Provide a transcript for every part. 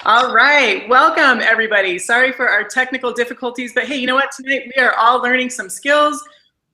All right, welcome everybody. Sorry for our technical difficulties, but hey, you know what? Tonight we are all learning some skills.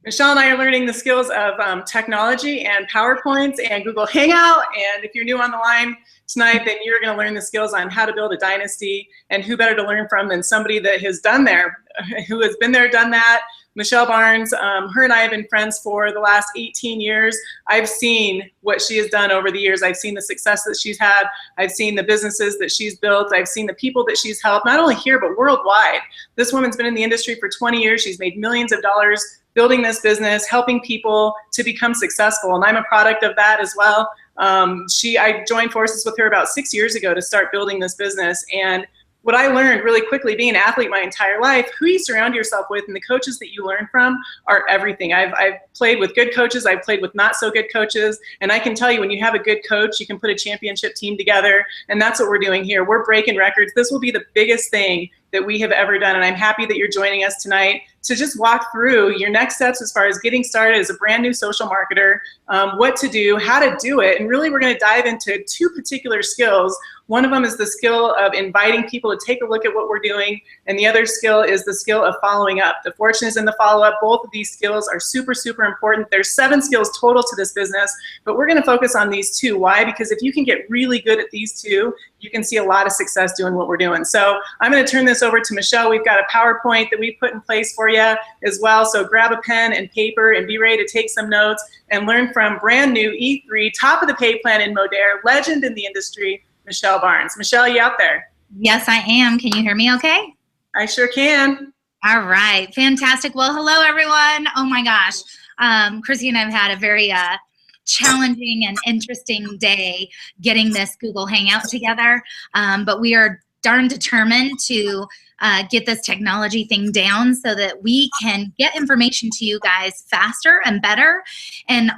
Michelle and I are learning the skills of technology and PowerPoints and Google Hangout. And if you're new on the line tonight, then you're going to learn the skills on how to build a dynasty. And who better to learn from than somebody that has done there, who has been there, done that. Michelle Barnes, her and I have been friends for the last 18 years. I've seen what she has done over the years. I've seen the success that she's had. I've seen the businesses that she's built. I've seen the people that she's helped, not only here, but worldwide. This woman's been in the industry for 20 years. She's made millions of dollars building this business, helping people to become successful. And I'm a product of that as well. I joined forces with her about 6 years ago to start building this business. And what I learned really quickly, being an athlete my entire life, who you surround yourself with and the coaches that you learn from are everything. I've played with good coaches, I've played with not so good coaches, and I can tell you when you have a good coach, you can put a championship team together, and that's what we're doing here. We're breaking records. This will be the biggest thing that we have ever done, and I'm happy that you're joining us tonight to just walk through your next steps as far as getting started as a brand new social marketer, what to do, how to do it, and really we're going to dive into two particular skills. One of them is the skill of inviting people to take a look at what we're doing, and the other skill is the skill of following up. The fortune is in the follow-up. Both of these skills are super, super important. There's 7 skills total to this business, but we're going to focus on these 2. Why? Because if you can get really good at these 2, you can see a lot of success doing what we're doing. So I'm going to turn this over to Michelle. We've got a PowerPoint that we put in place for you as well. So grab a pen and paper and be ready to take some notes and learn from brand new E3, top of the pay plan in Modere, legend in the industry, Michelle Barnes. Michelle, you out there? Yes, I am. Can you hear me okay? I sure can. All right. Fantastic. Well, hello, everyone. Oh, my gosh. Chrissy and I have had a very challenging and interesting day getting this Google Hangout together, but we are darn determined to get this technology thing down so that we can get information to you guys faster and better. And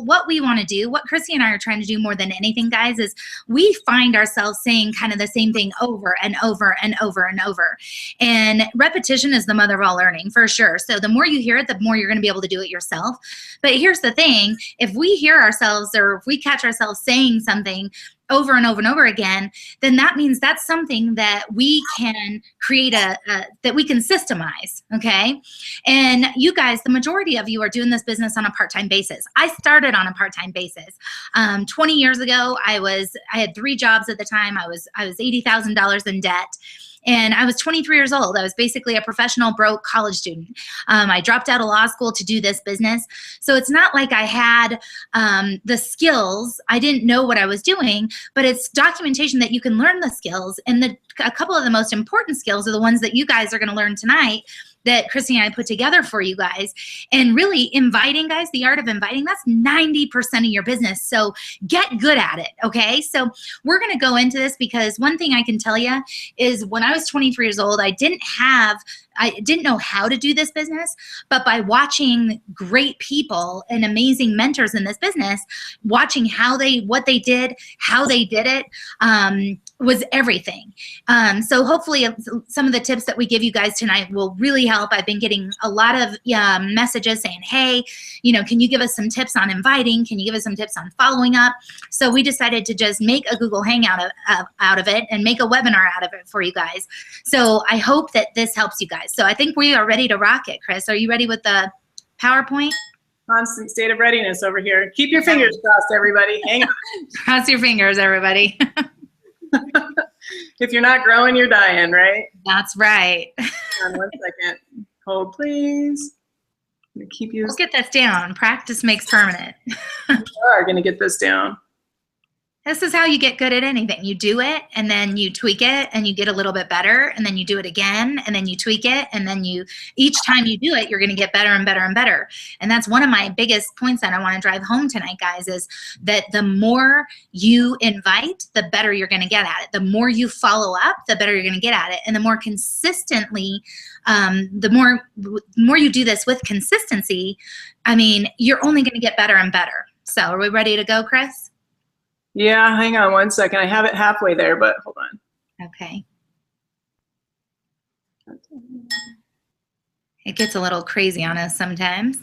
what we want to do, what Chrissy and I are trying to do more than anything, guys, is we find ourselves saying kind of the same thing over and over and over and over. And repetition is the mother of all learning, for sure. So the more you hear it, the more you're going to be able to do it yourself. But here's the thing, if we hear ourselves or if we catch ourselves saying something over and over and over again, then that means that's something that we can create that we can systemize, okay? And you guys, the majority of you are doing this business on a part-time basis. I started on a part-time basis. 20 years ago, I had 3 jobs at the time. I was $80,000 in debt. And I was 23 years old. I was basically a professional broke college student. I dropped out of law school to do this business. So it's not like I had the skills. I didn't know what I was doing, but it's documentation that you can learn the skills. And a couple of the most important skills are the ones that you guys are going to learn tonight that Chrissy and I put together for you guys. And really inviting, guys, the art of inviting, that's 90% of your business. So get good at it, okay? So we're going to go into this because one thing I can tell you is when I was 23 years old, I didn't know how to do this business, but by watching great people and amazing mentors in this business, watching what they did, how they did it, was everything. So hopefully some of the tips that we give you guys tonight will really help. I've been getting a lot of messages saying, hey, can you give us some tips on inviting? Can you give us some tips on following up? So we decided to just make a Google Hangout out of it and make a webinar out of it for you guys. So I hope that this helps you guys. So I think we are ready to rock it. Chris, are you ready with the PowerPoint? Constant state of readiness over here. Keep your fingers crossed, everybody. Hang on. Cross your fingers, everybody. If you're not growing, you're dying, right? That's right. Hold on 1 second. Hold, please. I'm gonna keep you. Let's get this down. Practice makes permanent. We are going to get this down. This is how you get good at anything. You do it, and then you tweak it, and you get a little bit better, and then you do it again, and then you tweak it, and then each time you do it, you're going to get better and better and better. And that's one of my biggest points that I want to drive home tonight, guys, is that the more you invite, the better you're going to get at it. The more you follow up, the better you're going to get at it. And the more consistently, the more you do this with consistency, I mean, you're only going to get better and better. So are we ready to go, Chris? Yeah, hang on 1 second. I have it halfway there, but hold on. Okay. It gets a little crazy on us sometimes.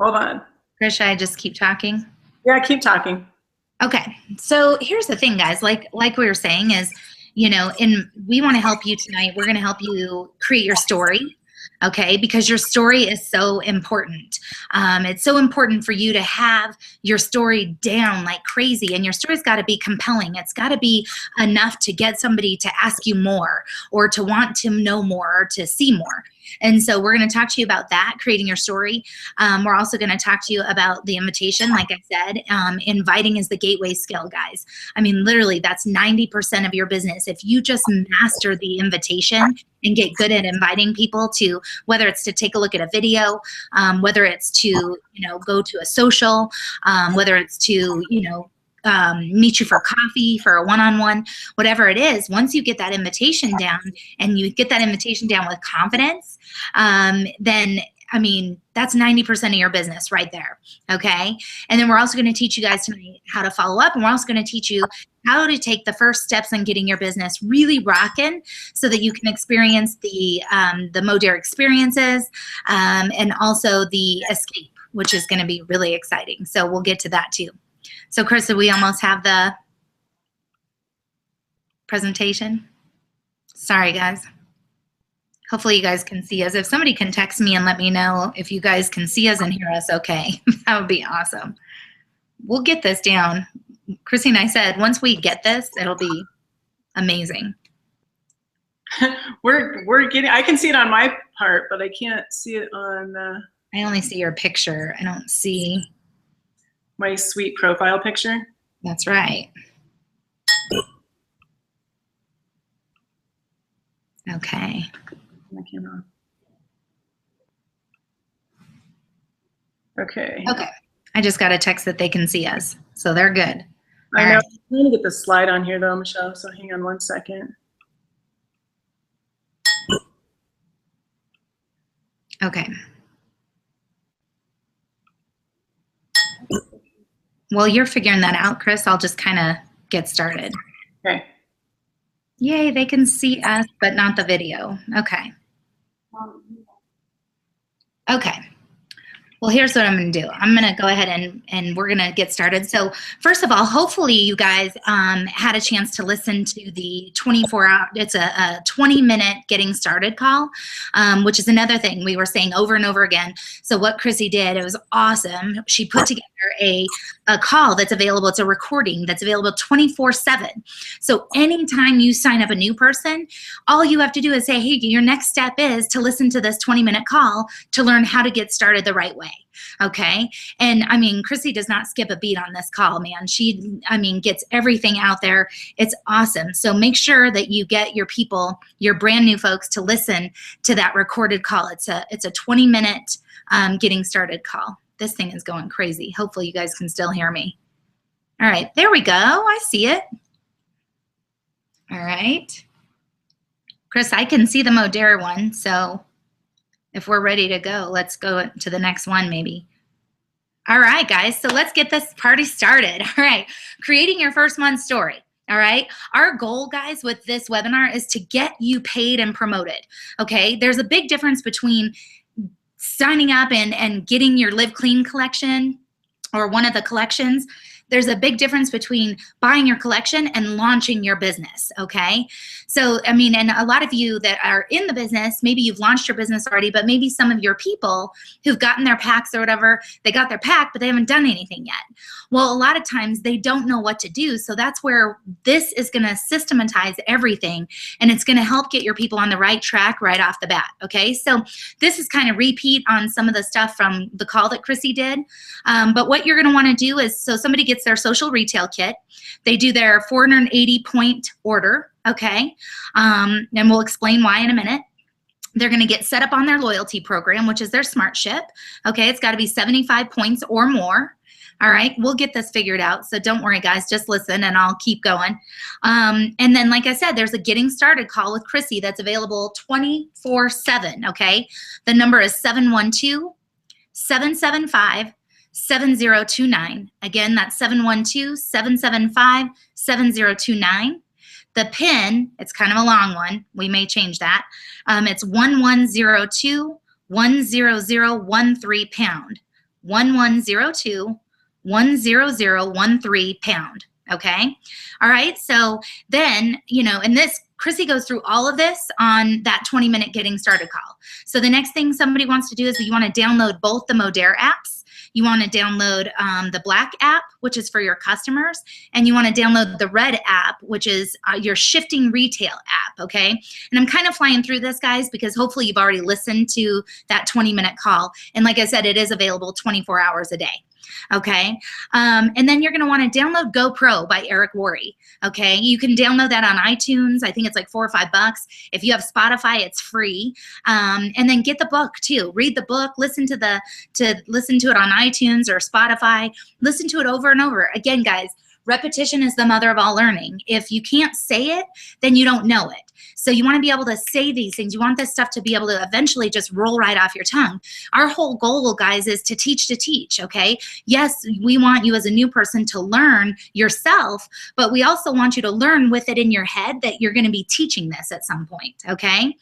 Hold on. Chris, should I just keep talking? Yeah, keep talking. Okay, so here's the thing, guys. Like we were saying is, we want to help you tonight. We're going to help you create your story, okay? Because your story is so important. It's so important for you to have your story down like crazy, and your story's got to be compelling. It's got to be enough to get somebody to ask you more, or to want to know more, or to see more. And so we're going to talk to you about that, creating your story. We're also going to talk to you about the invitation. Like I said, inviting is the gateway skill, guys. I mean, literally, that's 90% of your business. If you just master the invitation and get good at inviting people to, whether it's to take a look at a video, whether it's to, go to a social, whether it's to, meet you for coffee, for a one-on-one, whatever it is, once you get that invitation down, and you get that invitation down with confidence, then, I mean, that's 90% of your business right there, okay? And then we're also going to teach you guys tonight how to follow up, and we're also going to teach you how to take the first steps in getting your business really rocking, so that you can experience the Modere experiences, and also the escape, which is going to be really exciting. So we'll get to that too. So Chris, we almost have the presentation. Sorry, guys. Hopefully you guys can see us. If somebody can text me and let me know if you guys can see us and hear us okay, that would be awesome. We'll get this down. Chrissy and I said, once we get this, it'll be amazing. We're getting, I can see it on my part, but I can't see it on I only see your picture. I don't see my sweet profile picture. That's right. Okay. My camera. Okay. Okay. I just got a text that they can see us, so they're good. I know. I'm trying to get the slide on here though, Michelle, so hang on one second. Okay. Well, you're figuring that out, Chris. I'll just kind of get started. Okay. Yay, they can see us, but not the video. Okay. Okay. Well, here's what I'm going to do. I'm going to go ahead and we're going to get started. So first of all, hopefully you guys had a chance to listen to the 24-hour, it's a 20-minute getting started call, which is another thing we were saying over and over again. So what Chrissy did, it was awesome. She put together a call that's available. It's a recording that's available 24/7. So anytime you sign up a new person, all you have to do is say, hey, your next step is to listen to this 20-minute call to learn how to get started the right way. Okay. And I mean, Chrissy does not skip a beat on this call, man. She, I mean, gets everything out there. It's awesome. So make sure that you get your people, your brand new folks, to listen to that recorded call. It's a 20-minute getting started call. This thing is going crazy. Hopefully you guys can still hear me. All right, there we go. I see it. All right. Chris, I can see the Modere one, so if we're ready to go, let's go to the next one maybe. All right, guys, so let's get this party started. All right, creating your first month story. All right, our goal, guys, with this webinar is to get you paid and promoted. Okay, there's a big difference between signing up and getting your Live Clean collection or one of the collections. There's a big difference between buying your collection and launching your business, okay? So, I mean, and a lot of you that are in the business, maybe you've launched your business already, but maybe some of your people who've gotten their packs or whatever, they got their pack, but they haven't done anything yet. Well, a lot of times they don't know what to do. So that's where this is gonna systematize everything, and it's gonna help get your people on the right track right off the bat, okay? So this is kind of repeat on some of the stuff from the call that Chrissy did. But what you're gonna wanna do is, so somebody gets their social retail kit, they do their 480 point order, okay? And we'll explain why in a minute. They're gonna get set up on their loyalty program, which is their Smart Ship, okay? It's gotta be 75 points or more. All right, we'll get this figured out. So don't worry, guys, just listen and I'll keep going. And then, like I said, there's a getting started call with Chrissy that's available 24/7, okay? The number is 712-775-7029. Again, that's 712-775-7029. The PIN, it's kind of a long one. We may change that. It's 1102-10013 pound. 1102 10013 pound. Okay. All right. So then, and this, Chrissy goes through all of this on that 20-minute getting started call. So the next thing somebody wants to do is you want to download both the Modere apps. You want to download the Black app, which is for your customers, and you want to download the Red app, which is your shifting retail app, okay? And I'm kind of flying through this, guys, because hopefully you've already listened to that 20-minute call. And like I said, it is available 24 hours a day. Okay. And then you're going to want to download GoPro by Eric Worre. Okay. You can download that on iTunes. I think it's like $4 or $5. If you have Spotify, it's free. And then get the book too. Read the book, listen to it on iTunes or Spotify. Listen to it over and over. Again, guys, repetition is the mother of all learning. If you can't say it, then you don't know it. So you want to be able to say these things. You want this stuff to be able to eventually just roll right off your tongue. Our whole goal, guys, is to teach, okay? Yes, we want you as a new person to learn yourself, but we also want you to learn with it in your head that you're going to be teaching this at some point, okay?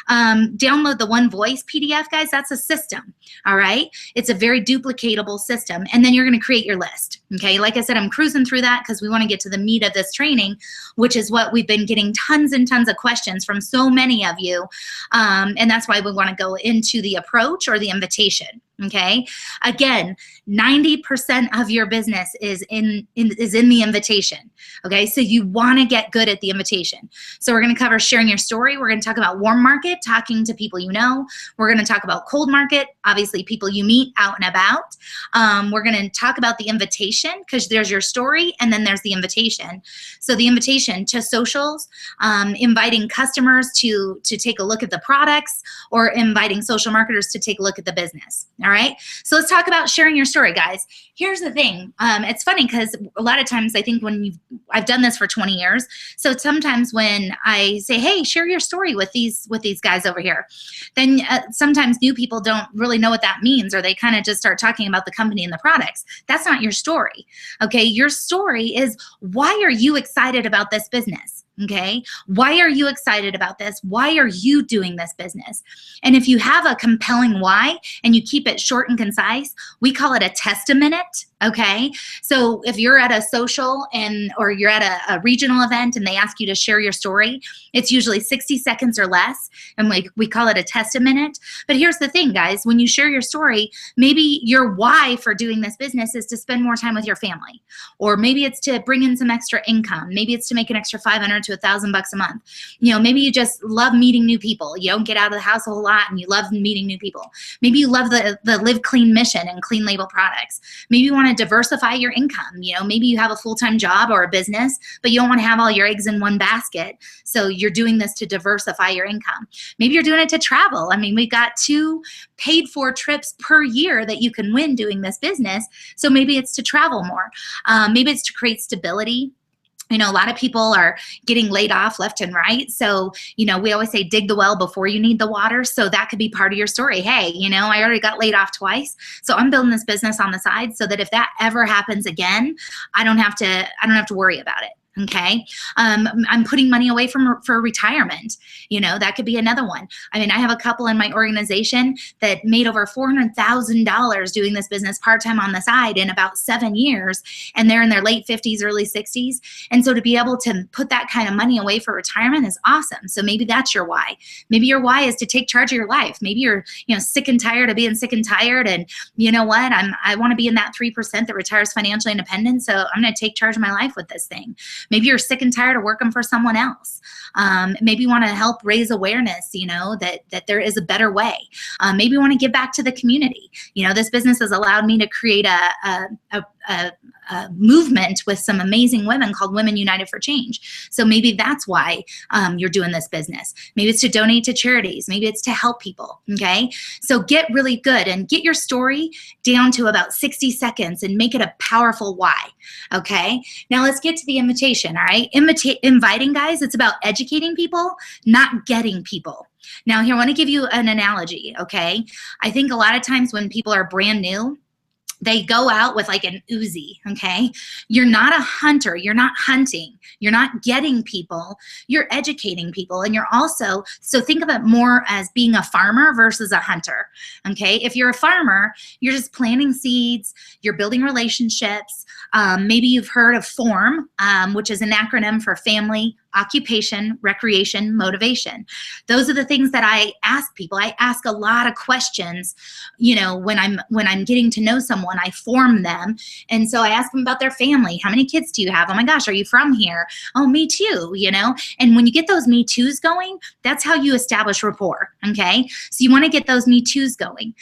Download the One Voice PDF, guys. That's a system, all right? It's a very duplicatable system, and then you're going to create your list, okay? Like I said, I'm cruising through that because we want to get to the meat of this training, which is what we've been getting tons and tons of questions from so many of you, and that's why we want to go into the approach or the invitation. Okay. Again, 90% of your business is in the invitation. Okay. So you want to get good at the invitation. So we're going to cover sharing your story. We're going to talk about warm market, talking to people you know. We're going to talk about cold market, obviously people you meet out and about. We're going to talk about the invitation because there's your story and then there's the invitation. So the invitation to socials, inviting customers to take a look at the products, or inviting social marketers to take a look at the business. All right. So let's talk about sharing your story, guys. Here's the thing. It's funny because a lot of times I think I've done this for 20 years. So sometimes when I say, hey, share your story with these guys over here, then sometimes new people don't really know what that means, or they kind of just start talking about the company and the products. That's not your story. Okay. Your story is, why are you excited about this business? Okay. Why are you excited about this? Why are you doing this business? And if you have a compelling why and you keep it short and concise, we call it a testament. Okay. So if you're at a social or you're at a regional event and they ask you to share your story, it's usually 60 seconds or less. And we call it a testament. But here's the thing, guys, when you share your story, maybe your why for doing this business is to spend more time with your family, or maybe it's to bring in some extra income. Maybe it's to make an extra $500 to $1,000 a month. Maybe you just love meeting new people. You don't get out of the house a whole lot and you love meeting new people. Maybe you love the Live Clean mission and clean label products. Maybe you want to diversify your income. Maybe you have a full-time job or a business, but you don't want to have all your eggs in one basket. So you're doing this to diversify your income. Maybe you're doing it to travel. I mean, we've got 2 paid for trips per year that you can win doing this business. So maybe it's to travel more. Maybe it's to create stability. A lot of people are getting laid off left and right. So, we always say dig the well before you need the water. So that could be part of your story. Hey, I already got laid off twice. So I'm building this business on the side so that if that ever happens again, I don't have to worry about it. Okay. I'm putting money away for retirement. That could be another one. I mean, I have a couple in my organization that made over $400,000 doing this business part-time on the side in about 7 years. And they're in their late 50s, early 60s. And so to be able to put that kind of money away for retirement is awesome. So maybe that's your why. Maybe your why is to take charge of your life. Maybe you're, sick and tired of being sick and tired. And you know what? I want to be in that 3% that retires financially independent. So I'm going to take charge of my life with this thing. Maybe you're sick and tired of working for someone else. Maybe you want to help raise awareness, that there is a better way. Maybe you want to give back to the community. This business has allowed me to create a movement with some amazing women called Women United for Change. So maybe that's why you're doing this business. Maybe it's to donate to charities. Maybe it's to help people. Okay. So get really good and get your story down to about 60 seconds and make it a powerful why. Okay. Now let's get to the invitation. All right. Inviting, guys, it's about educating people, not getting people. Now here, I want to give you an analogy. Okay. I think a lot of times when people are brand new, they go out with like an Uzi, okay? You're not a hunter. You're not hunting. You're not getting people. You're educating people. And you're also, so think of it more as being a farmer versus a hunter, okay? If you're a farmer, you're just planting seeds. You're building relationships. Maybe you've heard of FORM, which is an acronym for family, occupation, recreation, motivation. Those are the things that I ask people. I ask a lot of questions, you know, when I'm getting to know someone, I form them. And so I ask them about their family. How many kids do you have? Oh my gosh, are you from here? Oh, me too, you know? And when you get those me toos going, that's how you establish rapport, okay? So you want to get those me toos going.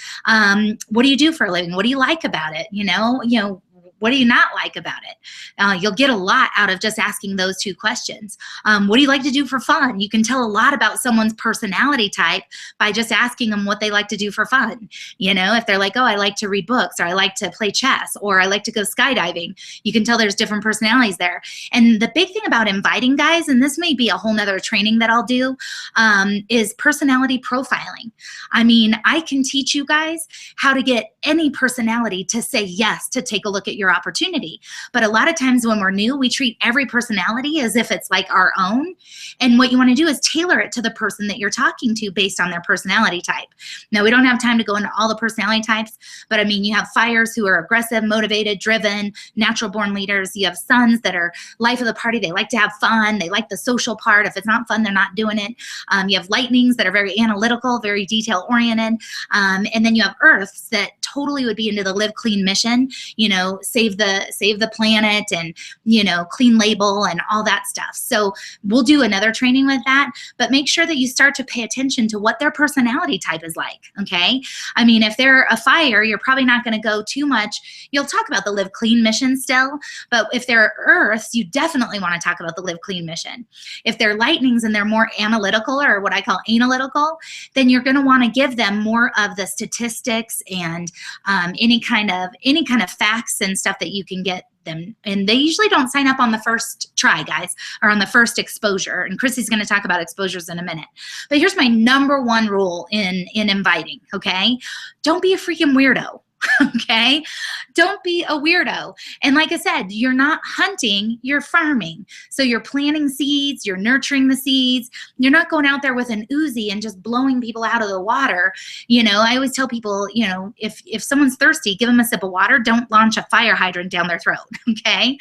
What do you do for a living? What do you like about it? You know, what do you not like about it? You'll get a lot out of just asking those two questions. What do you like to do for fun? You can tell a lot about someone's personality type by just asking them what they like to do for fun. You know, if they're like, oh, I like to read books, or I like to play chess, or I like to go skydiving, you can tell there's different personalities there. And the big thing about inviting, guys, and this may be a whole nother training that I'll do, is personality profiling. I mean, I can teach you guys how to get any personality to say yes to take a look at your opportunity. But a lot of times when we're new, we treat every personality as if it's like our own. And what you want to do is tailor it to the person that you're talking to based on their personality type. Now, we don't have time to go into all the personality types, but I mean, you have fires who are aggressive, motivated, driven, natural born leaders. You have suns that are life of the party. They like to have fun. They like the social part. If it's not fun, they're not doing it. You have lightnings that are very analytical, very detail oriented. And then you have earths that totally would be into the live clean mission, you know, save the planet, and, you know, clean label and all that stuff. So we'll do another training with that, but make sure that you start to pay attention to what their personality type is like, okay? I mean, if they're a fire, you're probably not going to go too much. You'll talk about the live clean mission still, but if they're earths, you definitely want to talk about the live clean mission. If they're lightnings and they're more analytical, or what I call analytical, then you're going to want to give them more of the statistics and any kind of facts and stuff that you can get them. And they usually don't sign up on the first try, guys, or on the first exposure. And Chrissy's going to talk about exposures in a minute. But here's my number one rule in inviting, okay? Don't be a freaking weirdo. Okay? Don't be a weirdo. And like I said, you're not hunting, you're farming. So you're planting seeds, you're nurturing the seeds. You're not going out there with an Uzi and just blowing people out of the water. You know, I always tell people, you know, if someone's thirsty, give them a sip of water. Don't launch a fire hydrant down their throat, okay?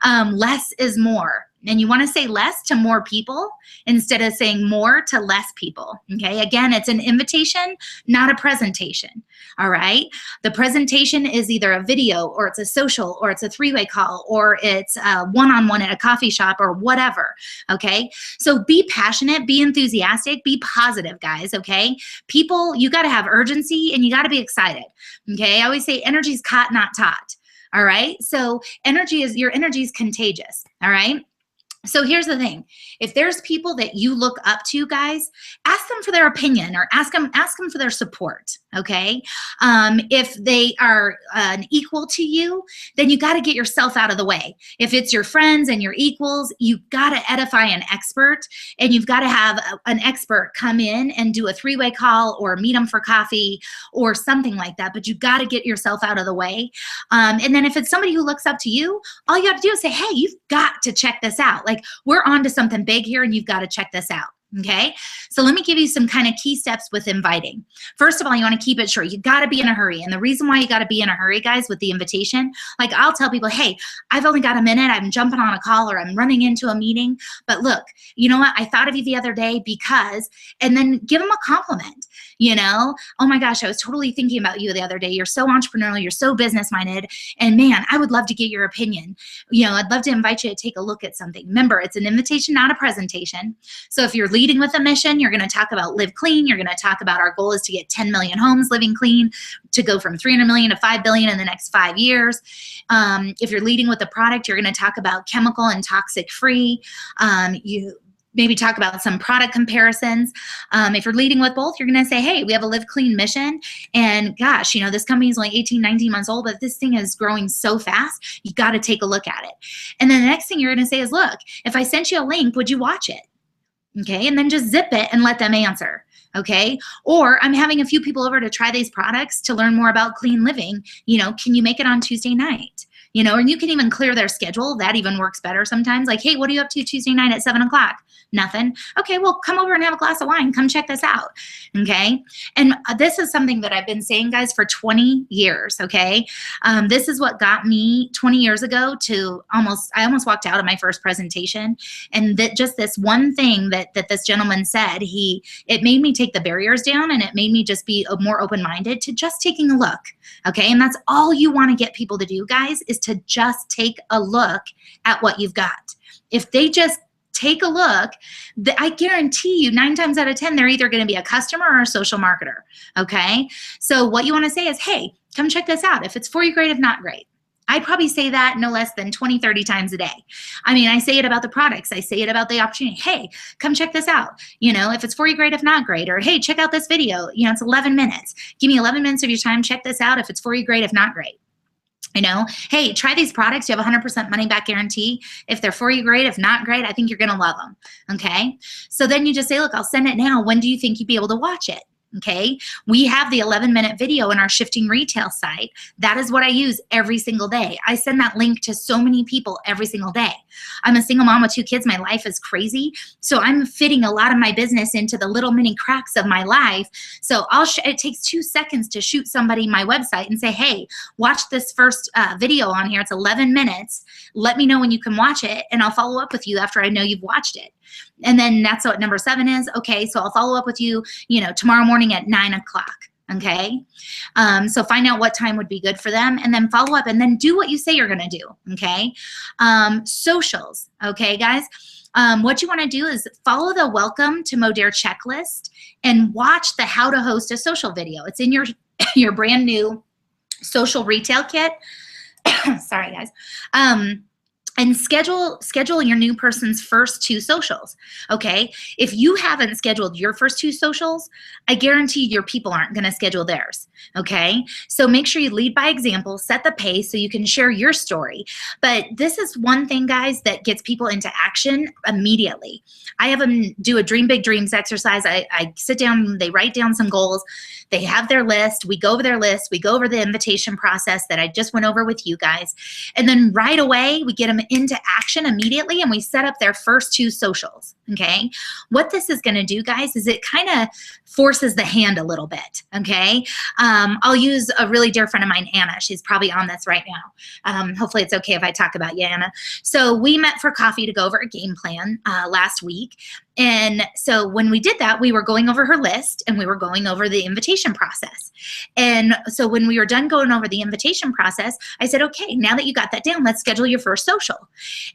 Less is more. And you want to say less to more people instead of saying more to less people, okay? Again, it's an invitation, not a presentation, all right? The presentation is either a video, or it's a social, or it's a three-way call, or it's one-on-one at a coffee shop, or whatever, okay? So be passionate, be enthusiastic, be positive, guys, okay? People, you got to have urgency, and you got to be excited, okay? I always say energy's caught, not taught, all right? So your energy is contagious, all right? So here's the thing. If there's people that you look up to, guys, ask them for their opinion, or ask them for their support, okay? If they are an equal to you, then you got to get yourself out of the way. If it's your friends and your equals, you got to edify an expert, and you've got to have an expert come in and do a three-way call, or meet them for coffee, or something like that. But you got to get yourself out of the way. And then if it's somebody who looks up to you, all you have to do is say, hey, you've got to check this out. Like, we're on to something big here, and you've got to check this out. Okay, so let me give you some kind of key steps with inviting. First of all, you want to keep it short. You got to be in a hurry. And the reason why you got to be in a hurry, guys, with the invitation, like I'll tell people, hey, I've only got a minute. I'm jumping on a call, or I'm running into a meeting. But look, you know what? I thought of you the other day because, and then give them a compliment. You know, oh my gosh, I was totally thinking about you the other day. You're so entrepreneurial. You're so business minded. And man, I would love to get your opinion. You know, I'd love to invite you to take a look at something. Remember, it's an invitation, not a presentation. So if you're leading with a mission, you're going to talk about live clean. You're going to talk about our goal is to get 10 million homes living clean, to go from 300 million to 5 billion in the next 5 years. If you're leading with a product, you're going to talk about chemical and toxic free. You maybe talk about some product comparisons. If you're leading with both, you're going to say, hey, we have a live clean mission. And gosh, you know, this company is only 18, 19 months old, but this thing is growing so fast. You got to take a look at it. And then the next thing you're going to say is, look, if I sent you a link, would you watch it? Okay, and then just zip it and let them answer. okay? Or I'm having a few people over to try these products to learn more about clean living. You know, can you make it on Tuesday night? You know, and you can even clear their schedule. That even works better sometimes. Like, hey, what are you up to Tuesday night at 7 o'clock? Nothing. Okay, well, come over and have a glass of wine. Come check this out, okay? And this is something that I've been saying, guys, for 20 years, okay? This is what got me 20 years ago to I almost walked out of my first presentation. And that just this one thing that this gentleman said, it made me take the barriers down, and it made me just be more open-minded to just taking a look, okay? And that's all you want to get people to do, guys, is to just take a look at what you've got. If they just take a look, I guarantee you 9 times out of 10, they're either going to be a customer or a social marketer, okay? So what you want to say is, hey, come check this out. If it's for you, great. If not, great. I'd probably say that no less than 20, 30 times a day. I mean, I say it about the products. I say it about the opportunity. Hey, come check this out. You know, if it's for you, great. If not, great. Or, hey, check out this video. You know, it's 11 minutes. Give me 11 minutes of your time. Check this out. If it's for you, great. If not, great. You know, hey, try these products. You have 100% money back guarantee. If they're for you, great. If not, great. I think you're going to love them. Okay. So then you just say, look, I'll send it now. When do you think you'd be able to watch it? Okay. We have the 11-minute video in our Shifting Retail site. That is what I use every single day. I send that link to so many people every single day. I'm a single mom with 2 kids. My life is crazy. So I'm fitting a lot of my business into the little mini cracks of my life. So it takes 2 seconds to shoot somebody my website and say, hey, watch this first video on here. It's 11 minutes. Let me know when you can watch it, and I'll follow up with you after I know you've watched it. And then that's what number 7 is. Okay, so I'll follow up with you, you know, tomorrow morning at 9 o'clock. Okay, so find out what time would be good for them, and then follow up, and then do what you say you're going to do. Okay, socials. Okay, guys. What you want to do is follow the Welcome to Modere checklist and watch the How to Host a Social video. It's in your brand new social retail kit. Sorry, guys. And schedule your new person's first 2 socials, okay? If you haven't scheduled your first 2 socials, I guarantee your people aren't gonna schedule theirs, okay? So make sure you lead by example, set the pace so you can share your story. But this is one thing, guys, that gets people into action immediately. I have them do a Dream Big Dreams exercise. I sit down, they write down some goals, they have their list, we go over their list, we go over the invitation process that I just went over with you guys, and then right away, we get them into action immediately, and we set up their first 2 socials, okay? What this is gonna do, guys, is it kind of forces the hand a little bit, okay? I'll use a really dear friend of mine, Anna. She's probably on this right now. Hopefully it's okay if I talk about you, Anna. So we met for coffee to go over a game plan last week. And so when we did that, we were going over her list, and we were going over the invitation process. And so when we were done going over the invitation process, I said, okay, now that you got that down, let's schedule your first social.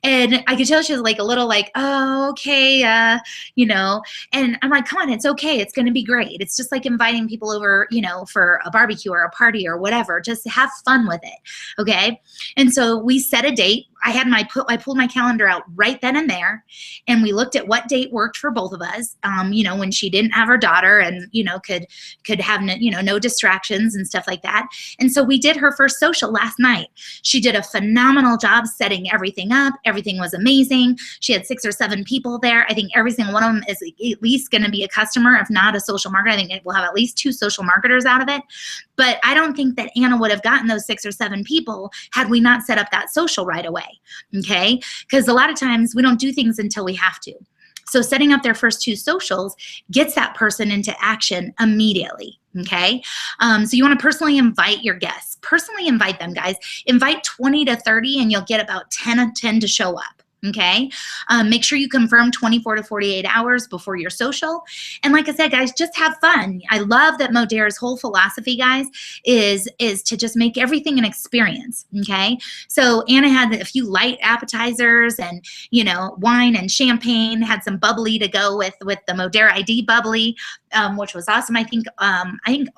And I could tell she was like a little like, oh, okay, you know, and I'm like, come on, it's okay. It's going to be great. It's just like inviting people over, you know, for a barbecue or a party or whatever. Just have fun with it. Okay. And so we set a date. I pulled my calendar out right then and there, and we looked at what date worked for both of us. You know, when she didn't have her daughter, and you know could have no distractions and stuff like that. And so we did her first social last night. She did a phenomenal job setting everything up. Everything was amazing. She had 6 or 7 people there. I think every single one of them is at least going to be a customer, if not a social marketer. I think it will have at least 2 social marketers out of it. But I don't think that Anna would have gotten those 6 or 7 people had we not set up that social right away. Okay, because a lot of times we don't do things until we have to. So setting up their first 2 socials gets that person into action immediately. Okay, so you want to personally invite your guests. Personally invite them, guys. Invite 20 to 30, and you'll get about 10 to show up. Okay, make sure you confirm 24 to 48 hours before your social. And like I said, guys, just have fun. I love that Modere's whole philosophy, guys, is to just make everything an experience. Okay, so Anna had a few light appetizers and, you know, wine and champagne, had some bubbly to go with the Modere ID bubbly, which was awesome. I think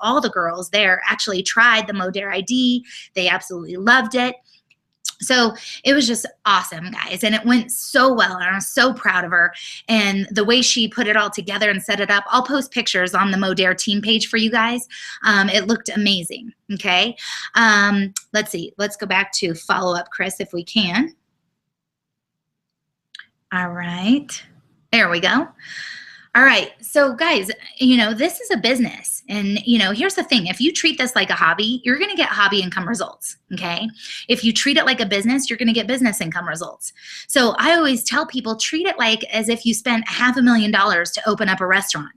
all the girls there actually tried the Modere ID. They absolutely loved it. So it was just awesome, guys, and it went so well, and I was so proud of her and the way she put it all together and set it up. I'll post pictures on the Modere team page for you guys. It looked amazing, okay? Let's see. Let's go back to follow up, Chris, if we can. All right. There we go. All right. So guys, this is a business. And, here's the thing. If you treat this like a hobby, you're going to get hobby income results. Okay. If you treat it like a business, you're going to get business income results. So I always tell people, treat it like as if you spent $500,000 to open up a restaurant.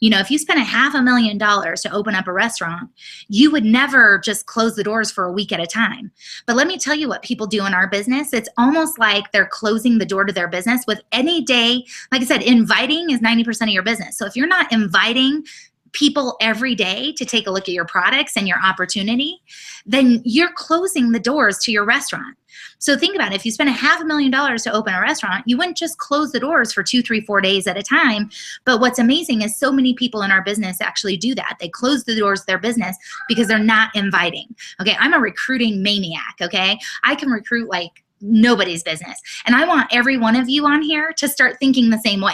If you spent $500,000 to open up a restaurant, you would never just close the doors for a week at a time. But let me tell you what people do in our business. It's almost like they're closing the door to their business with any day. Like I said, inviting is 90% of your business. So if you're not inviting people every day to take a look at your products and your opportunity, then you're closing the doors to your restaurant. So think about it. If you spend $500,000 to open a restaurant, you wouldn't just close the doors for 2, 3, 4 days at a time. But what's amazing is so many people in our business actually do that. They close the doors to their business because they're not inviting. Okay, I'm a recruiting maniac. Okay, I can recruit like nobody's business. And I want every one of you on here to start thinking the same way.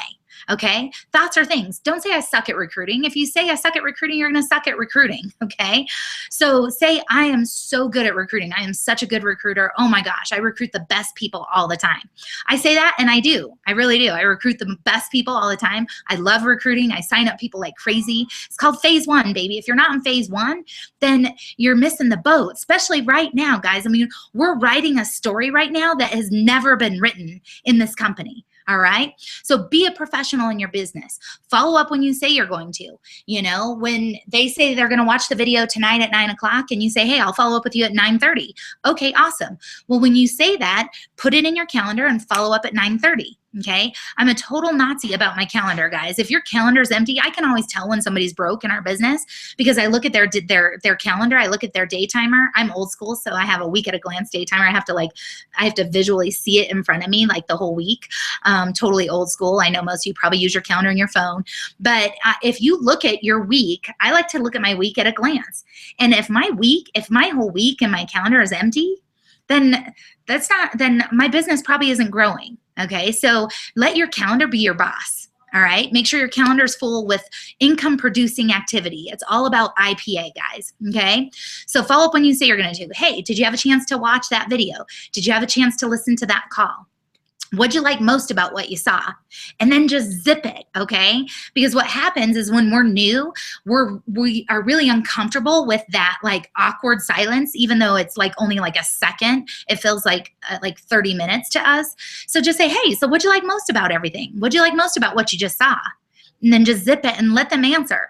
Okay, thoughts are things. Don't say I suck at recruiting. If you say I suck at recruiting, you're going to suck at recruiting. Okay, so say I am so good at recruiting. I am such a good recruiter. Oh my gosh, I recruit the best people all the time. I say that, and I do. I really do. I recruit the best people all the time. I love recruiting. I sign up people like crazy. It's called phase 1, baby. If you're not in phase 1, then you're missing the boat, especially right now, guys. I mean, we're writing a story right now that has never been written in this company. All right. So be a professional in your business. Follow up when you say you're going to. When they say they're going to watch the video tonight at 9 o'clock and you say, hey, I'll follow up with you at 9:30. Okay, awesome. Well, when you say that, put it in your calendar and follow up at 9:30. Okay, I'm a total Nazi about my calendar, guys. If your calendar's empty, I can always tell when somebody's broke in our business because I look at their calendar. I look at their day timer. I'm old school, so I have a week at a glance day timer. I have to visually see it in front of me like the whole week. Totally old school. I know most of you probably use your calendar on your phone, but if you look at your week, I like to look at my week at a glance. And if my whole week and my calendar is empty, then my business probably isn't growing. Okay, so let your calendar be your boss. All right, make sure your calendar is full with income producing activity. It's all about IPA, guys. Okay, so follow up when you say you're going to do. Hey, did you have a chance to watch that video? Did you have a chance to listen to that call? What'd you like most about what you saw? And then just zip it, okay? Because what happens is when we're new, we are really uncomfortable with that like awkward silence, even though it's like only like a second. It feels like 30 minutes to us. So just say, hey, so what'd you like most about everything? What'd you like most about what you just saw? And then just zip it and let them answer.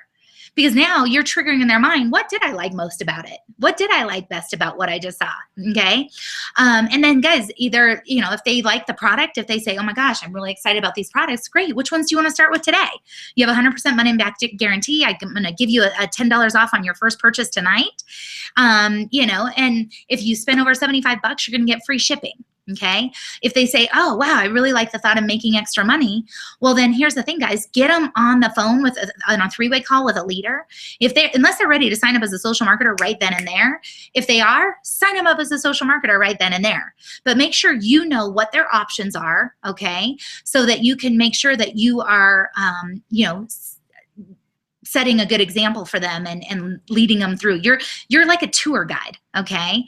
Because now you're triggering in their mind, what did I like most about it? What did I like best about what I just saw? Okay. And then guys, either, if they like the product, if they say, oh my gosh, I'm really excited about these products, great. Which ones do you want to start with today? You have 100% money back guarantee. I'm going to give you a $10 off on your first purchase tonight. And if you spend over $75, you're going to get free shipping. Okay. If they say, oh, wow, I really like the thought of making extra money. Well, then here's the thing, guys, get them on the phone on a 3-way call with a leader. Unless they're ready to sign up as a social marketer right then and there. If they are, sign them up as a social marketer right then and there. But make sure you know what their options are. Okay. So that you can make sure that you are, setting a good example for them and leading them through. You're like a tour guide, okay?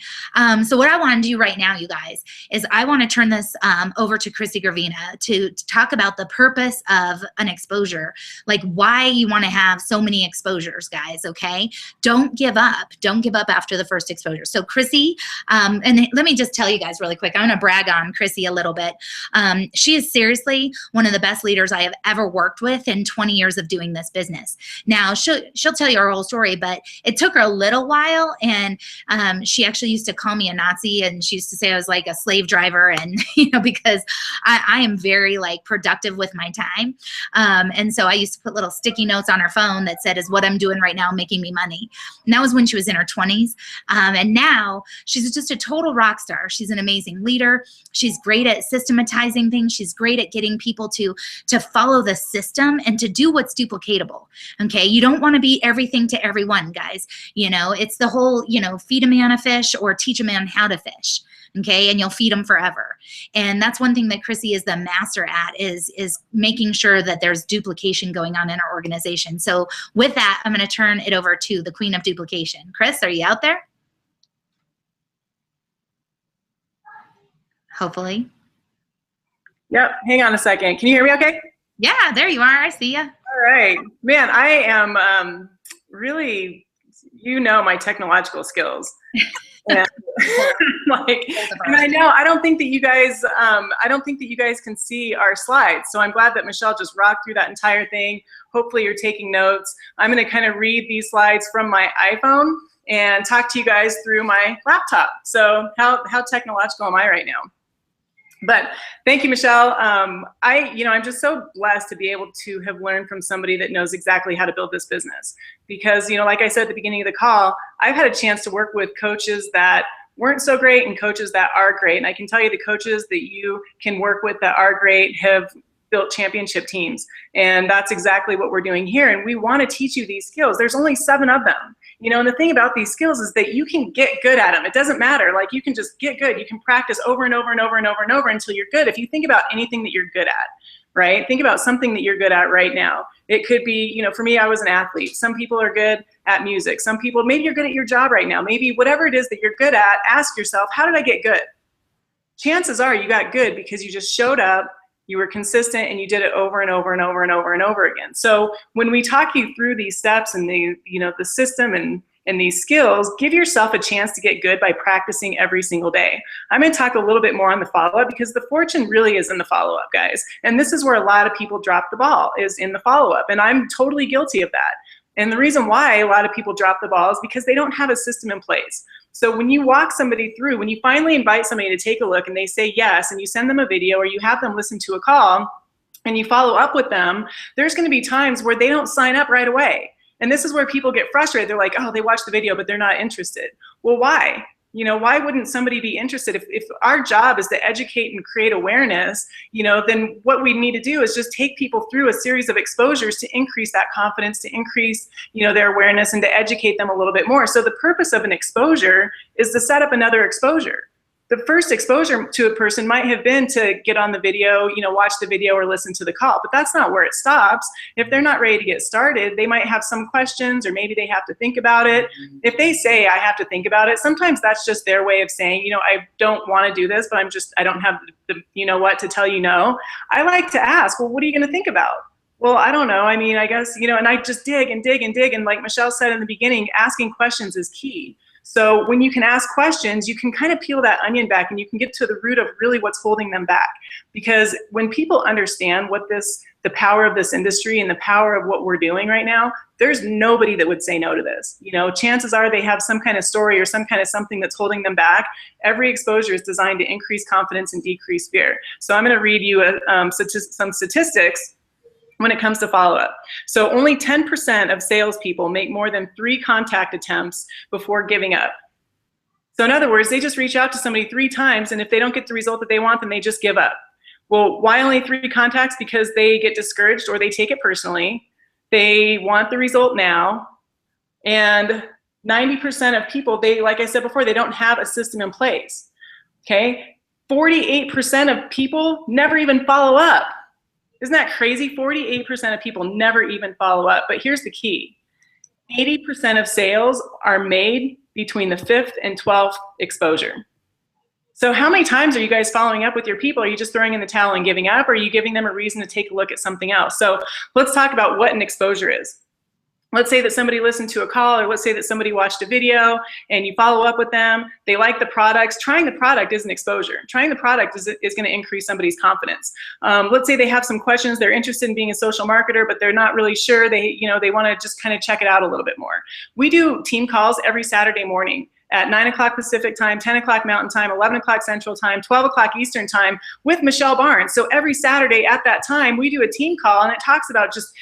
So what I want to do right now, you guys, is I want to turn this over to Chrissy Gravina to talk about the purpose of an exposure, like why you want to have so many exposures, guys, okay? Don't give up. Don't give up after the first exposure. So Chrissy, and let me just tell you guys really quick, I'm going to brag on Chrissy a little bit. She is seriously one of the best leaders I have ever worked with in 20 years of doing this business. Now, she'll tell you her whole story, but it took her a little while, and she actually used to call me a Nazi, and she used to say I was like a slave driver, and because I am very like productive with my time, and so I used to put little sticky notes on her phone that said, "Is what I'm doing right now making me money?" And that was when she was in her 20s, and now she's just a total rock star. She's an amazing leader. She's great at systematizing things. She's great at getting people to follow the system and to do what's duplicatable. Okay, you don't want to be everything to everyone, guys. It's the whole, feed a man a fish or teach a man how to fish. Okay, and you'll feed them forever. And that's one thing that Chrissy is the master at is making sure that there's duplication going on in our organization. So with that, I'm going to turn it over to the queen of duplication. Chris, are you out there? Hopefully. Yep. Hang on a second. Can you hear me okay? Yeah, there you are. I see you. All right, man, I am really, my technological skills. And like, and I don't think that you guys, can see our slides. So I'm glad that Michelle just rocked through that entire thing. Hopefully you're taking notes. I'm going to kind of read these slides from my iPhone and talk to you guys through my laptop. So how technological am I right now? But thank you, Michelle. I'm just so blessed to be able to have learned from somebody that knows exactly how to build this business. Because, like I said at the beginning of the call, I've had a chance to work with coaches that weren't so great and coaches that are great. And I can tell you the coaches that you can work with that are great have built championship teams. And that's exactly what we're doing here. And we want to teach you these skills. There's only 7 of them. And the thing about these skills is that you can get good at them. It doesn't matter. Like, you can just get good. You can practice over and over and over and over and over until you're good. If you think about anything that you're good at, right? Think about something that you're good at right now. It could be, for me, I was an athlete. Some people are good at music. Some people, maybe you're good at your job right now. Maybe whatever it is that you're good at, ask yourself, how did I get good? Chances are you got good because you just showed up, you were consistent, and you did it over and over and over and over and over again. So when we talk you through these steps and the system and these skills, give yourself a chance to get good by practicing every single day. I'm going to talk a little bit more on the follow-up because the fortune really is in the follow-up, guys. And this is where a lot of people drop the ball, is in the follow-up. And I'm totally guilty of that. And the reason why a lot of people drop the ball is because they don't have a system in place. So when you walk somebody through, when you finally invite somebody to take a look and they say yes, and you send them a video or you have them listen to a call and you follow up with them, there's going to be times where they don't sign up right away. And this is where people get frustrated. They're like, oh, they watched the video, but they're not interested. Well, why? Why wouldn't somebody be interested? If our job is to educate and create awareness, then what we need to do is just take people through a series of exposures to increase that confidence, to increase, their awareness, and to educate them a little bit more. So the purpose of an exposure is to set up another exposure. The first exposure to a person might have been to get on the video, watch the video or listen to the call, but that's not where it stops. If they're not ready to get started, they might have some questions, or maybe they have to think about it. If they say, I have to think about it, sometimes that's just their way of saying, I don't want to do this, but I don't have the what to tell you no. I like to ask, well, what are you going to think about? Well, I don't know. I guess, and I just dig and dig and dig. And like Michelle said in the beginning, asking questions is key. So when you can ask questions, you can kind of peel that onion back and you can get to the root of really what's holding them back. Because when people understand the power of this industry and the power of what we're doing right now, there's nobody that would say no to this. Chances are they have some kind of story or some kind of something that's holding them back. Every exposure is designed to increase confidence and decrease fear. So I'm going to read you some statistics when it comes to follow-up. So only 10% of salespeople make more than 3 contact attempts before giving up. So in other words, they just reach out to somebody 3 times, and if they don't get the result that they want, then they just give up. Well, why only 3 contacts? Because they get discouraged or they take it personally. They want the result now. And 90% of people, like I said before, they don't have a system in place. Okay? 48% of people never even follow up. Isn't that crazy? 48% of people never even follow up. But here's the key. 80% of sales are made between the 5th and 12th exposure. So how many times are you guys following up with your people? Are you just throwing in the towel and giving up? Or are you giving them a reason to take a look at something else? So let's talk about what an exposure is. Let's say that somebody listened to a call, or let's say that somebody watched a video and you follow up with them. They like the products. Trying the product is an exposure. Trying the product is going to increase somebody's confidence. Let's say they have some questions. They're interested in being a social marketer, but they're not really sure. They want to just kind of check it out a little bit more. We do team calls every Saturday morning at 9 o'clock Pacific time, 10 o'clock Mountain time, 11 o'clock Central time, 12 o'clock Eastern time with Michelle Barnes. So every Saturday at that time, we do a team call, and it talks about just,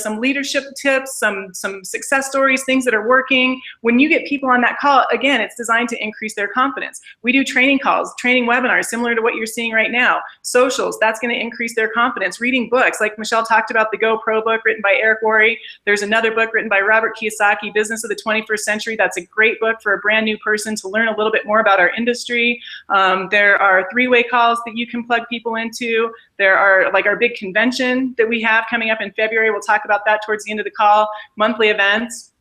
some leadership tips, some success stories, things that are working. When you get people on that call, again, it's designed to increase their confidence. We do training calls, training webinars, similar to what you're seeing right now. Socials, that's going to increase their confidence. Reading books, like Michelle talked about the GoPro book written by Eric Worre. There's another book written by Robert Kiyosaki, Business of the 21st Century. That's a great book for a brand new person to learn a little bit more about our industry. There are 3-way calls that you can plug people into. There are like our big convention that we have coming up in February. We'll talk about that towards the end of the call. Monthly events,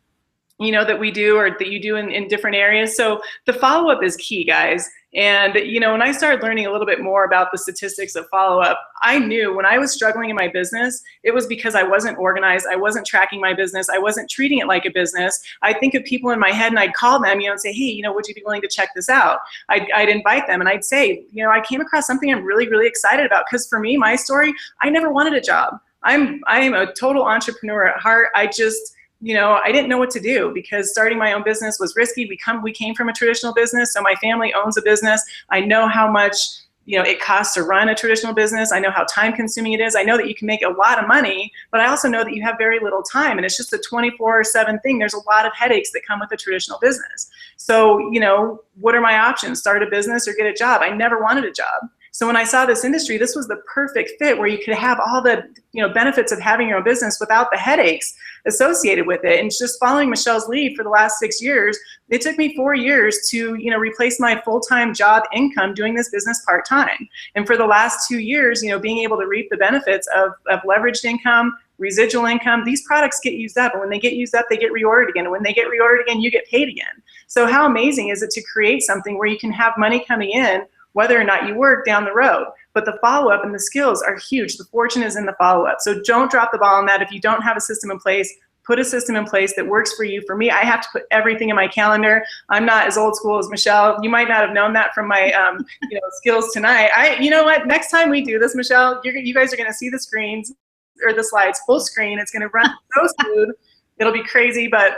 that we do or that you do in different areas. So the follow-up is key, guys. And, you know, when I started learning a little bit more about the statistics of follow-up, I knew when I was struggling in my business, it was because I wasn't organized, I wasn't tracking my business, I wasn't treating it like a business. I'd think of people in my head and I'd call them, you know, and say, hey, you know, would you be willing to check this out? I'd invite them and I'd say, you know, I came across something I'm really, really excited about. Because for me, my story, I never wanted a job. I am a total entrepreneur at heart. I just, you know, I didn't know what to do because starting my own business was risky. We came from a traditional business, so my family owns a business. I know how much, you know, it costs to run a traditional business. I know how time consuming it is. I know that you can make a lot of money, but I also know that you have very little time and it's just a 24/7 thing. There's a lot of headaches that come with a traditional business. So, you know, what are my options? Start a business or get a job? I never wanted a job. So when I saw this industry, this was the perfect fit where you could have all the, you know, benefits of having your own business without the headaches associated with it. And just following Michelle's lead for the last 6 years, it took me 4 years to, you know, replace my full-time job income doing this business part-time. And for the last 2 years, you know, being able to reap the benefits of leveraged income, residual income, these products get used up. And when they get used up, they get reordered again. And when they get reordered again, you get paid again. So how amazing is it to create something where you can have money coming in whether or not you work down the road? But the follow-up and the skills are huge. The fortune is in the follow-up. So don't drop the ball on that. If you don't have a system in place, put a system in place that works for you. For me, I have to put everything in my calendar. I'm not as old school as Michelle. You might not have known that from my you know, skills tonight. You know what? Next time we do this, Michelle, you guys are going to see the screens or the slides full screen. It's going to run so smooth. It'll be crazy, but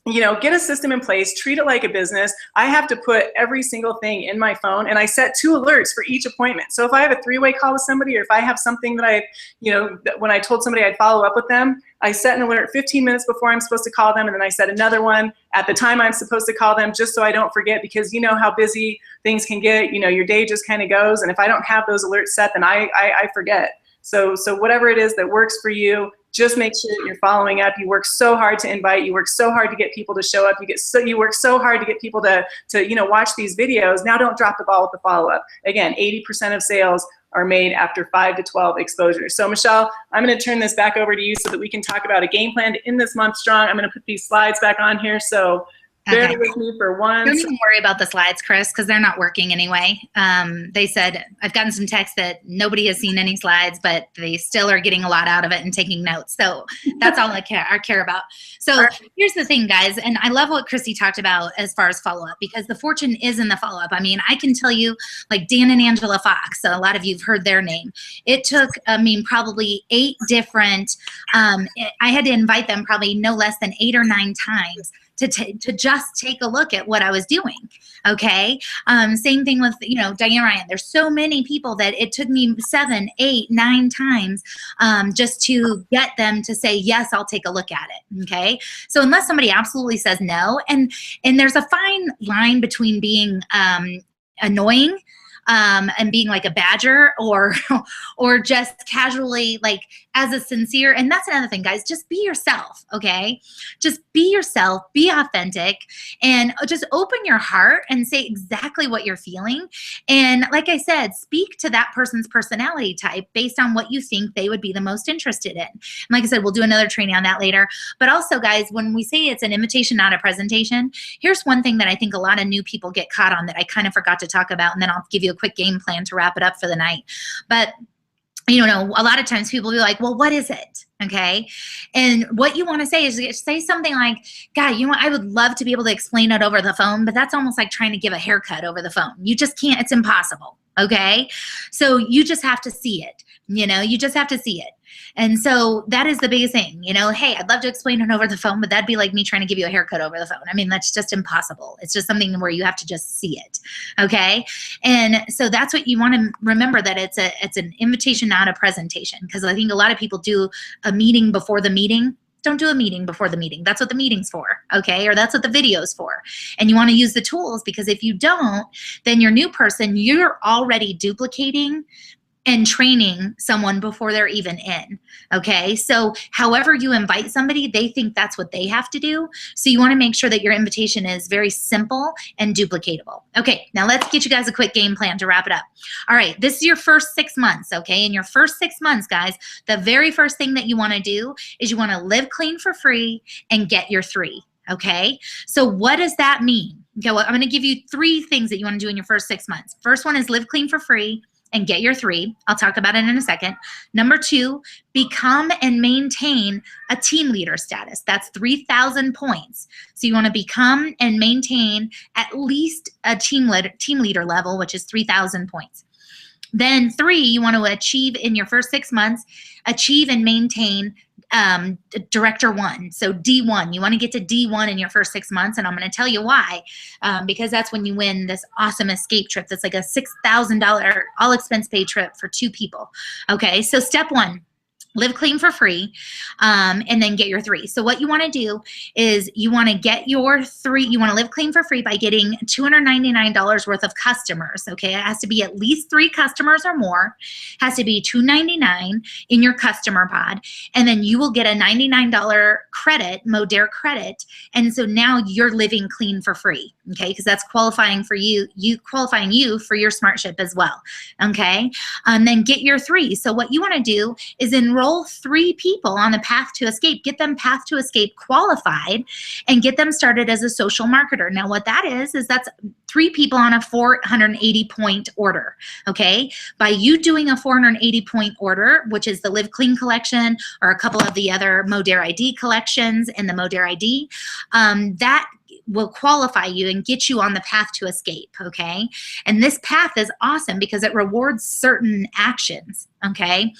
you know, get a system in place, treat it like a business. I have to put every single thing in my phone and I set 2 alerts for each appointment. So if I have a 3-way call with somebody or if I have something that I, you know, when I told somebody I'd follow up with them, I set an alert 15 minutes before I'm supposed to call them and then I set another one at the time I'm supposed to call them just so I don't forget because you know how busy things can get, you know, your day just kind of goes and if I don't have those alerts set then I forget. So whatever it is that works for you, just make sure that you're following up. You work so hard to invite. You work so hard to get people to show up. You work so hard to get people to you know, watch these videos. Now don't drop the ball with the follow-up. Again, 80% of sales are made after 5 to 12 exposures. So Michelle, I'm going to turn this back over to you so that we can talk about a game plan to end this month strong. I'm going to put these slides back on here. So bear with me for one. Don't even worry about the slides, Chris, because they're not working anyway. They said, I've gotten some text that nobody has seen any slides, but they still are getting a lot out of it and taking notes. So that's all I care about. So here's the thing, guys, and I love what Chrissy talked about as far as follow-up, because the fortune is in the follow-up. I mean, I can tell you, like Dan and Angela Fox, so a lot of you have heard their name. It took, I mean, probably 8 different, I had to invite them probably no less than 8 or 9 times to just take a look at what I was doing, okay? Same thing with, you know, Diane Ryan. There's so many people that it took me 7, 8, 9 times just to get them to say, yes, I'll take a look at it, okay? So unless somebody absolutely says no, and there's a fine line between being annoying and being like a badger or just casually like as a sincere, and that's another thing, guys, just be yourself, okay? Just be yourself, be authentic, and just open your heart and say exactly what you're feeling. And like I said, speak to that person's personality type based on what you think they would be the most interested in. And like I said, we'll do another training on that later. But also, guys, when we say it's an invitation, not a presentation, here's one thing that I think a lot of new people get caught on that I kind of forgot to talk about, and then I'll give you a quick game plan to wrap it up for the night. But you know, a lot of times people will be like, well, what is it? Okay. And what you want to say is say something like, God, you know what? I would love to be able to explain it over the phone, but that's almost like trying to give a haircut over the phone. You just can't, it's impossible. Okay. So you just have to see it, you know, you just have to see it. And so that is the biggest thing, you know, hey, I'd love to explain it over the phone, but that'd be like me trying to give you a haircut over the phone. I mean, that's just impossible. It's just something where you have to just see it. Okay. And so that's what you want to remember, that it's an invitation, not a presentation. Because I think a lot of people do a meeting before the meeting. Don't do a meeting before the meeting. That's what the meeting's for, okay? Or that's what the video's for. And you want to use the tools, because if you don't, then your new person, you're already duplicating and training someone before they're even in, okay? So however you invite somebody, they think that's what they have to do. So you wanna make sure that your invitation is very simple and duplicatable. Okay, now let's get you guys a quick game plan to wrap it up. All right, this is your first 6 months, okay? In your first 6 months, guys, the very first thing that you wanna do is you wanna live clean for free and get your 3, okay? So what does that mean? Okay, well, I'm going to give you 3 things that you want to do in your first 6 months. First one is live clean for free and get your 3. I'll talk about it in a second. Number 2, become and maintain a team leader status. That's 3,000 points. So you want to become and maintain at least a team leader level, which is 3,000 points. Then 3, you want to achieve in your first 6 months, achieve and maintain Director 1. So D1, you want to get to D1 in your first 6 months, and I'm going to tell you why, because that's when you win this awesome escape trip. That's like a $6,000 all expense paid trip for 2 people. Okay, so step 1. Live clean for free, and then get your 3. So what you want to do is you want to get your 3, you want to live clean for free by getting $299 worth of customers, okay? It has to be at least 3 customers or more, has to be $299 in your customer pod, and then you will get a $99 credit, Modere credit, and so now you're living clean for free, okay? Because that's qualifying for qualifying you for your SmartShip as well, okay? Then get your 3. So what you want to do is enroll 3 people on the path to escape, get them path to escape qualified, and get them started as a social marketer. Now what that is that's 3 people on a 480 point order, okay? By you doing a 480 point order, which is the Live Clean collection or a couple of the other Modere ID collections and the Modere ID, that will qualify you and get you on the path to escape, okay? And this path is awesome because it rewards certain actions, okay?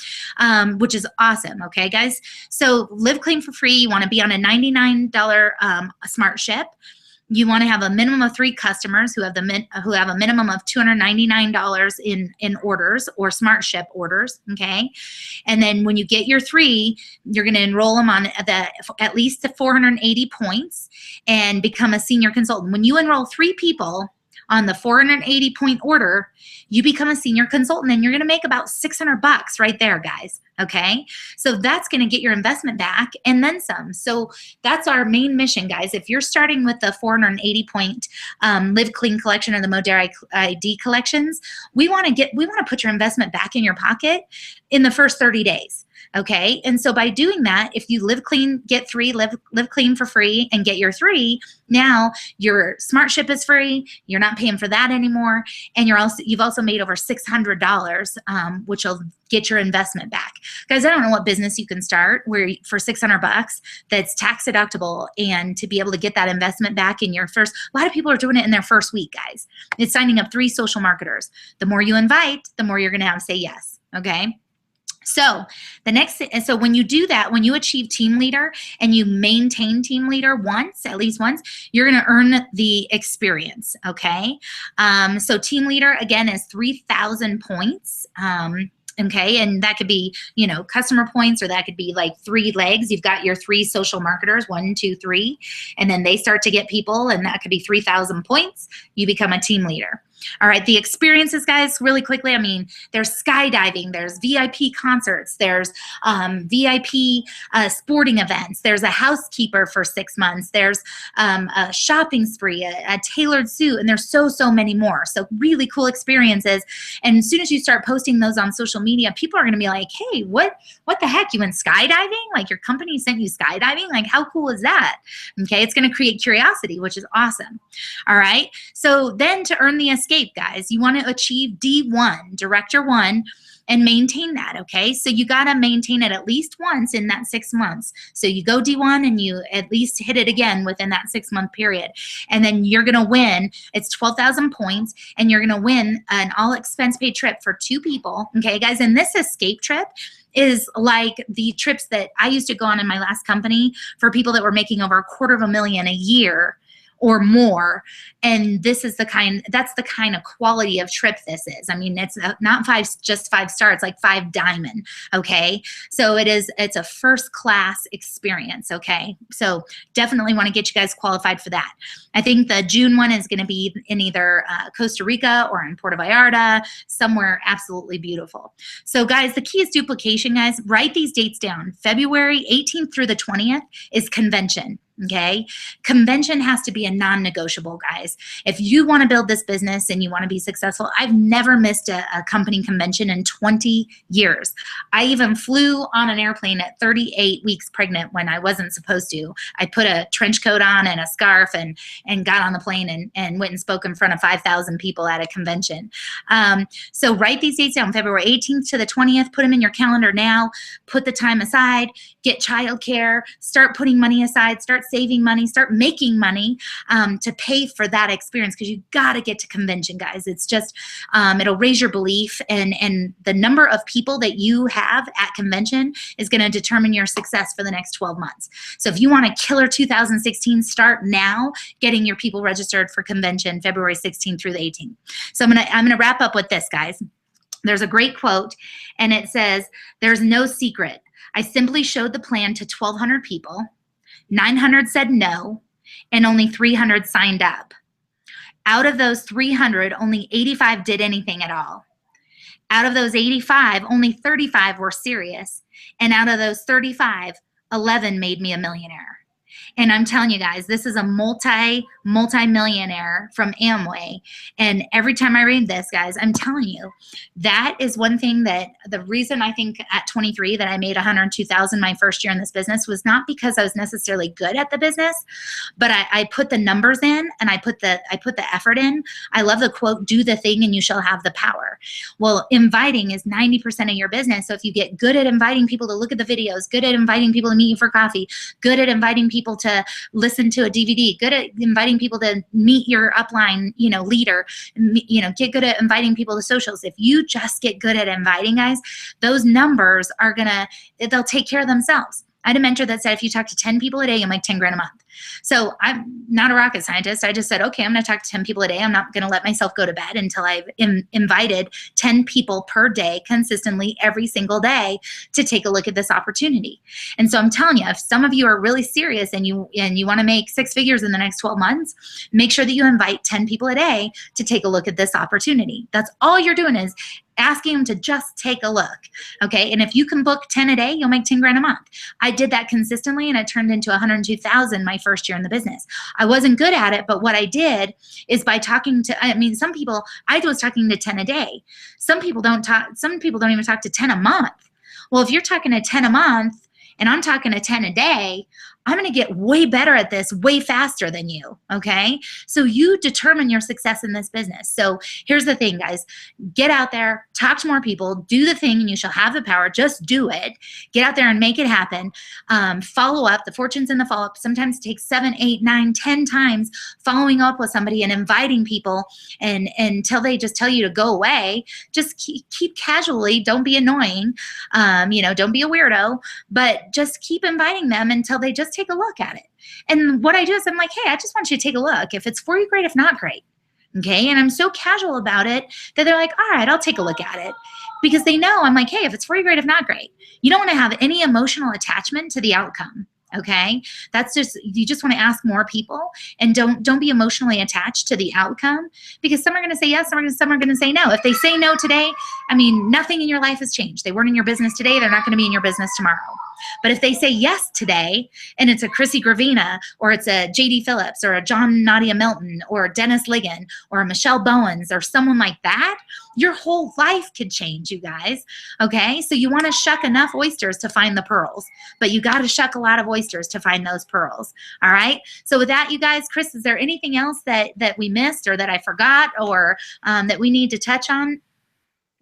Which is awesome, okay, guys? So live clean for free. You want to be on a $99 SmartShip. You want to have a minimum of 3 customers who have a minimum of $299 in orders or SmartShip orders, okay? And then when you get your 3, you're going to enroll them on at least the 480 points and become a senior consultant. When you enroll 3 people on the 480 point order, you become a senior consultant, and you're going to make about $600 right there, guys. Okay, so that's going to get your investment back and then some. So that's our main mission, guys. If you're starting with the 480 point Live Clean collection or the Modere ID collections, we want to put your investment back in your pocket in the first 30 days. Okay, and so by doing that, if you live clean, get 3, live clean for free, and get your 3, now your SmartShip is free. You're not paying for that anymore, and you've also made over $600, which will get your investment back. Guys, I don't know what business you can start where for $600 that's tax deductible, and to be able to get that investment back in your first. A lot of people are doing it in their first week, guys. It's signing up 3 social marketers. The more you invite, the more you're going to have say yes. Okay. So the next thing, and so when you do that, when you achieve team leader and you maintain team leader at least once, you're going to earn the experience. Okay. So team leader again is 3,000 points. Okay, and that could be, customer points, or that could be like 3 legs. You've got your 3 social marketers, 1, 2, 3, and then they start to get people, and that could be 3,000 points. You become a team leader. All right, the experiences, guys, really quickly. I mean, there's skydiving, there's VIP concerts, there's VIP sporting events, there's a housekeeper for 6 months, there's a shopping spree, a tailored suit, and there's so many more. So really cool experiences. And as soon as you start posting those on social media, people are going to be like, hey, what the heck? You went skydiving? Like your company sent you skydiving? Like how cool is that? Okay, it's going to create curiosity, which is awesome. All right, so then to earn the escape, guys, you want to achieve D1, Director 1, and maintain that, okay? So you got to maintain it at least once in that 6 months. So you go D1 and you at least hit it again within that 6-month period. And then you're going to win, it's 12,000 points, and you're going to win an all expense paid trip for 2 people, okay, guys? And this escape trip is like the trips that I used to go on in my last company for people that were making over $250,000 a year or more. And that's the kind of quality of trip this is. I mean, it's not just 5 star, it's like 5 diamond. Okay. So it's a first class experience. Okay. So definitely want to get you guys qualified for that. I think the June one is going to be in either Costa Rica or in Puerto Vallarta, somewhere absolutely beautiful. So guys, the key is duplication, guys. Write these dates down. February 18th through the 20th is convention. Okay. Convention has to be a non-negotiable, guys. If you want to build this business and you want to be successful, I've never missed a company convention in 20 years. I even flew on an airplane at 38 weeks pregnant when I wasn't supposed to. I put a trench coat on and a scarf and got on the plane and went and spoke in front of 5,000 people at a convention. So write these dates down, February 18th to the 20th, put them in your calendar now, put the time aside, get childcare, start putting money aside, start saving money, start making money to pay for that experience, because you got to get to convention, guys. It's just, it'll raise your belief, and the number of people that you have at convention is going to determine your success for the next 12 months. So if you want a killer 2016, start now getting your people registered for convention February 16th through the 18th. So I'm gonna wrap up with this, guys. There's a great quote, and it says, "There's no secret. I simply showed the plan to 1,200 people. 900 said no, and only 300 signed up. Out of those 300, only 85 did anything at all. Out of those 85, only 35 were serious. And out of those 35, 11 made me a millionaire." And I'm telling you guys, this is a multi-millionaire from Amway. And every time I read this, guys, I'm telling you, that is one thing that the reason I think at 23 that I made $102,000 my first year in this business was not because I was necessarily good at the business, but I put the numbers in and I put the effort in. I love the quote, "Do the thing and you shall have the power." Well, inviting is 90% of your business. So if you get good at inviting people to look at the videos, good at inviting people to meet you for coffee, good at inviting people to listen to a DVD, good at inviting people to meet your upline, leader, get good at inviting people to socials. If you just get good at inviting, guys, those numbers they'll take care of themselves. I had a mentor that said, if you talk to 10 people a day, you'll make 10 grand a month. So I'm not a rocket scientist. I just said, okay, I'm going to talk to 10 people a day. I'm not going to let myself go to bed until I've invited 10 people per day consistently every single day to take a look at this opportunity. And so I'm telling you, if some of you are really serious and you want to make 6 figures in the next 12 months, make sure that you invite 10 people a day to take a look at this opportunity. That's all you're doing, is asking them to just take a look, okay? And if you can book 10 a day, you'll make 10 grand a month. I did that consistently, and it turned into 102,000 my first year in the business. I wasn't good at it, but what I did is by talking to, some people, I was talking to 10 a day. Some people don't even talk to 10 a month. Well, if you're talking to 10 a month and I'm talking to 10 a day, I'm going to get way better at this way faster than you, okay? So you determine your success in this business. So here's the thing, guys. Get out there, talk to more people, do the thing, and you shall have the power. Just do it. Get out there and make it happen. Follow up. The fortune's in the follow-up. Sometimes it takes 7, 8, 9, 10 times following up with somebody and inviting people and until they just tell you to go away. Just keep casually. Don't be annoying. Don't be a weirdo, but just keep inviting them until they just take a look at it. And what I do is I'm like, hey, I just want you to take a look. If it's for you, great. If not, great. Okay. And I'm so casual about it that they're like, all right, I'll take a look at it, because they know I'm like, hey, if it's for you, great. If not, great. You don't want to have any emotional attachment to the outcome. Okay. You just want to ask more people, and don't be emotionally attached to the outcome, because some are going to say yes, some are going to say no. If they say no today, nothing in your life has changed. They weren't in your business today. They're not going to be in your business tomorrow. But if they say yes today, and it's a Chrissy Gravina, or it's a J.D. Phillips, or a John Nadia Milton, or a Dennis Ligon, or a Michelle Bowens, or someone like that, your whole life could change, you guys. Okay? So you want to shuck enough oysters to find the pearls, but you got to shuck a lot of oysters to find those pearls. All right? So with that, you guys, Chris, is there anything else that we missed, or that I forgot, or that we need to touch on?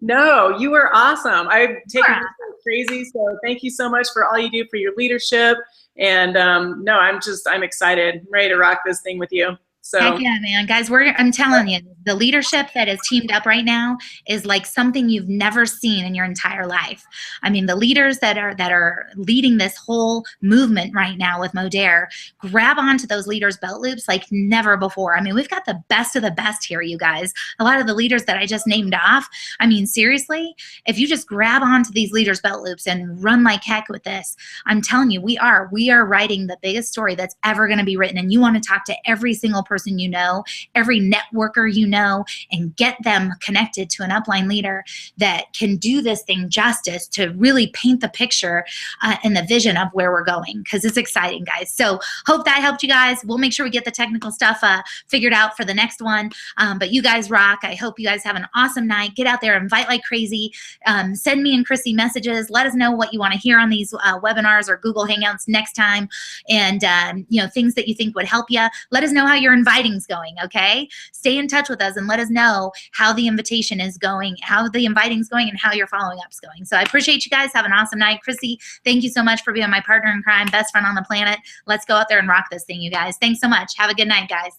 No, you were awesome. I've taken this crazy, so thank you so much for all you do for your leadership. And no, I'm excited. I'm ready to rock this thing with you. So heck yeah, man. Guys, I'm telling you, the leadership that is teamed up right now is like something you've never seen in your entire life. The leaders that are leading this whole movement right now with Modere, grab onto those leaders' belt loops like never before. We've got the best of the best here, you guys. A lot of the leaders that I just named off, seriously, if you just grab onto these leaders' belt loops and run like heck with this, I'm telling you, we are writing the biggest story that's ever going to be written. And you want to talk to every single person person you know, every networker you know, and get them connected to an upline leader that can do this thing justice to really paint the picture and the vision of where we're going, because it's exciting, guys. So hope that helped you guys. We'll make sure we get the technical stuff figured out for the next one. But you guys rock. I hope you guys have an awesome night. Get out there, invite like crazy. Send me and Chrissy messages. Let us know what you want to hear on these webinars or Google Hangouts next time, and you know, things that you think would help you. Let us know how your inviting's going, okay? Stay in touch with us and let us know how the invitation is going, how the inviting's going, and how your following up's going. So I appreciate you guys. Have an awesome night. Chrissy, thank you so much for being my partner in crime, best friend on the planet. Let's go out there and rock this thing, you guys. Thanks so much. Have a good night, guys.